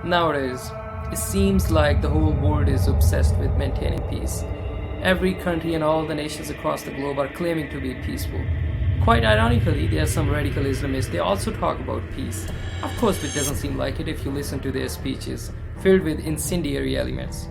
Nowadays, it seems like the whole world is obsessed with maintaining peace. Every country and all the nations across the globe are claiming to be peaceful. Quite ironically, there are some radical Islamists, they also talk about peace. Of course, it doesn't seem like it if you listen to their speeches, filled with incendiary elements.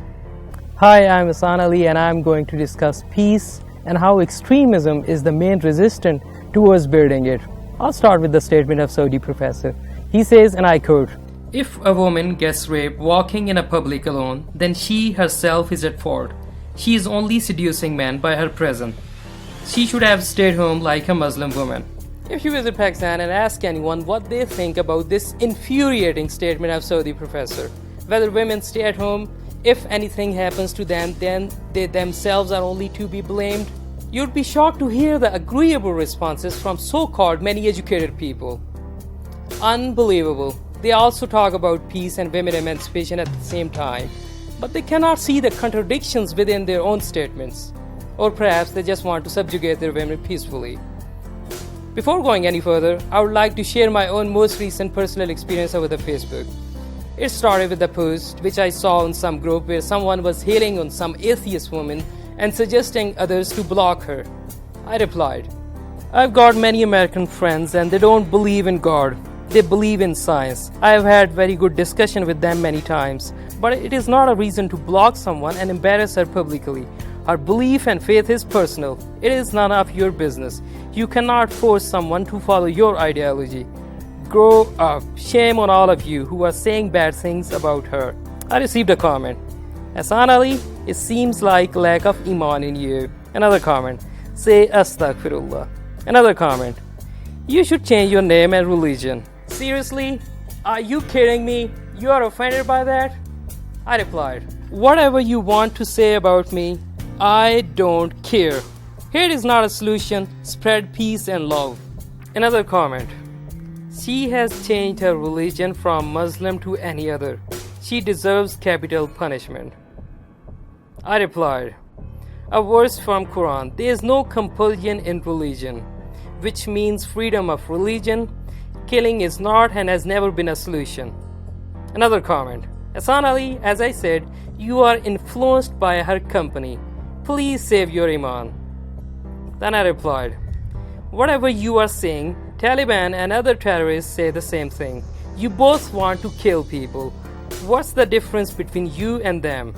Hi, I'm Hassan Ali and I'm going to discuss peace and how extremism is the main resistance towards building it. I'll start with the statement of Saudi professor. He says, and I quote, If a woman gets raped walking in a public alone, then she herself is at fault. She is only seducing men by her presence. She should have stayed home like a Muslim woman. if you visit Pakistan and ask anyone what they think about this infuriating statement of Saudi professor, whether women stay at home, if anything happens to them, then they themselves are only to be blamed, you'd be shocked to hear the agreeable responses from so-called many educated people. Unbelievable. They also talk about peace and women emancipation at the same time, but they cannot see the contradictions within their own statements. Or perhaps they just want to subjugate their women peacefully. Before going any further, I would like to share my own most recent personal experience over the Facebook. It started with a post which I saw in some group where someone was hailing on some atheist woman and suggesting others to block her. I replied, I've got many American friends and they don't believe in God. They believe in science. I have had very good discussion with them many times, but it is not a reason to block someone and embarrass her publicly. Her belief and faith is personal. It is none of your business. You cannot force someone to follow your ideology. Grow up. Shame on all of you who are saying bad things about her. I received a comment. Hassan Ali, it seems like lack of iman in you. Another comment. Say astaghfirullah. Another comment. You should change your name and religion. Seriously? Are you kidding me? You are offended by that? I replied, whatever you want to say about me, I don't care. Hate is not a solution. Spread peace and love. Another comment. She has changed her religion from Muslim to any other. She deserves capital punishment. I replied, a verse from Quran. There is no compulsion in religion, which means freedom of religion. Killing is not and has never been a solution. Another comment. Hassan Ali, as I said, you are influenced by her company. Please save your iman. Then I replied, whatever you are saying, Taliban and other terrorists say the same thing. You both want to kill people. What's the difference between you and them?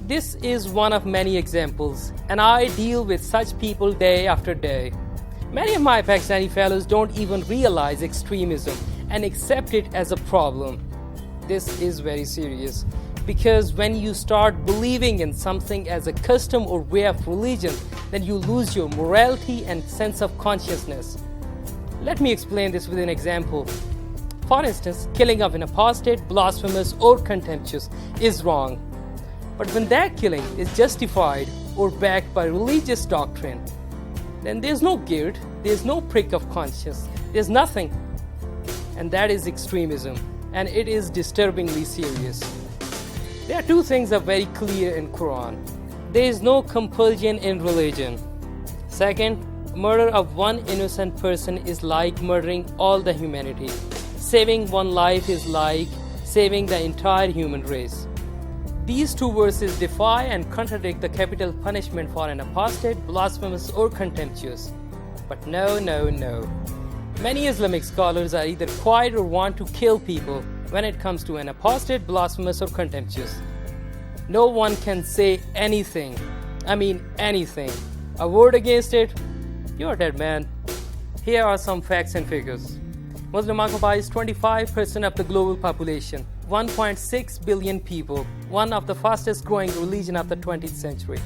This is one of many examples, and I deal with such people day after day. Many of my Pakistani fellows don't even realize extremism and accept it as a problem. This is very serious, because when you start believing in something as a custom or way of religion, then you lose your morality and sense of consciousness. Let me explain this with an example. For instance, killing of an apostate, blasphemous or contemptuous is wrong. But when that killing is justified or backed by religious doctrine, then there's no guilt, there's no prick of conscience, there's nothing. And that is extremism, and it is disturbingly serious. There are two things that are very clear in Quran. There is no compulsion in religion. Second, murder of one innocent person is like murdering all the humanity. Saving one life is like saving the entire human race. These two verses defy and contradict the capital punishment for an apostate, blasphemous or contemptuous. But no. Many Islamic scholars are either quiet or want to kill people when it comes to an apostate, blasphemous or contemptuous. No one can say anything. I mean anything. A word against it, you're dead man. Here are some facts and figures. Muslim occupies 25% of the global population. 1.6 billion people, one of the fastest growing religion of the 20th century.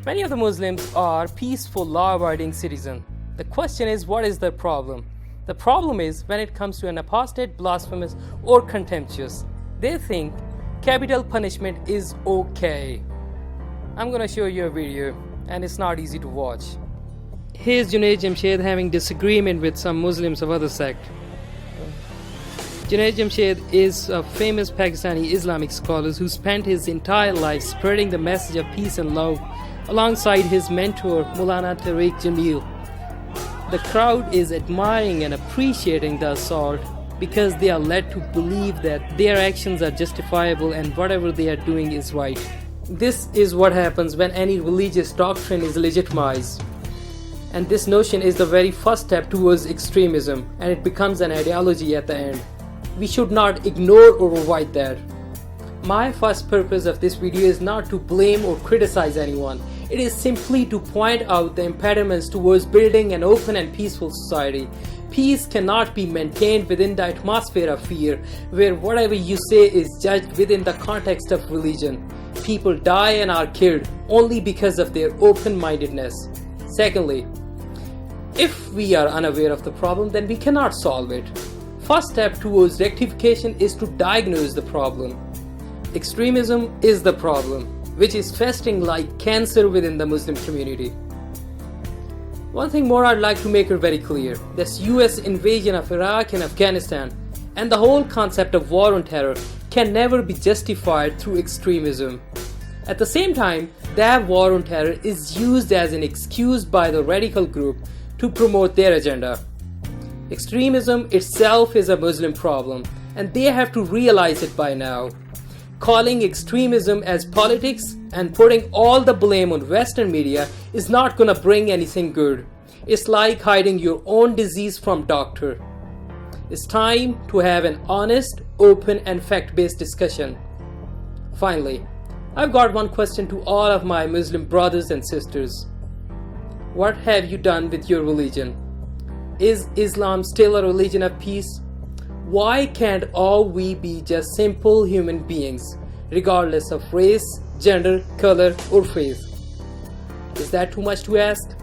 Many of the Muslims are peaceful, law-abiding citizens. The question is, what is the problem? The problem is when it comes to an apostate, blasphemous, or contemptuous, they think capital punishment is okay. I'm gonna show you a video, and it's not easy to watch. Here's Junaid Jamshed having disagreement with some Muslims of other sect. Junaid Jamshed is a famous Pakistani Islamic scholar who spent his entire life spreading the message of peace and love alongside his mentor Maulana Tariq Jamil. The crowd is admiring and appreciating the assault because they are led to believe that their actions are justifiable and whatever they are doing is right. This is what happens when any religious doctrine is legitimized. And this notion is the very first step towards extremism, and it becomes an ideology at the end. We should not ignore or avoid that. My first purpose of this video is not to blame or criticize anyone. It is simply to point out the impediments towards building an open and peaceful society. Peace cannot be maintained within the atmosphere of fear, where whatever you say is judged within the context of religion. People die and are killed only because of their open-mindedness. Secondly, if we are unaware of the problem, then we cannot solve it. First step towards rectification is to diagnose the problem. Extremism is the problem, which is festering like cancer within the Muslim community. One thing more I'd like to make it very clear. This US invasion of Iraq and Afghanistan and the whole concept of war on terror can never be justified through extremism. At the same time, that war on terror is used as an excuse by the radical group to promote their agenda. Extremism itself is a Muslim problem, and they have to realize it by now. Calling extremism as politics and putting all the blame on Western media is not gonna bring anything good. It's like hiding your own disease from doctor. It's time to have an honest, open and fact-based discussion. Finally, I've got one question to all of my Muslim brothers and sisters. What have you done with your religion? Is Islam still a religion of peace? Why can't all we be just simple human beings, regardless of race, gender, color, or faith? Is that too much to ask?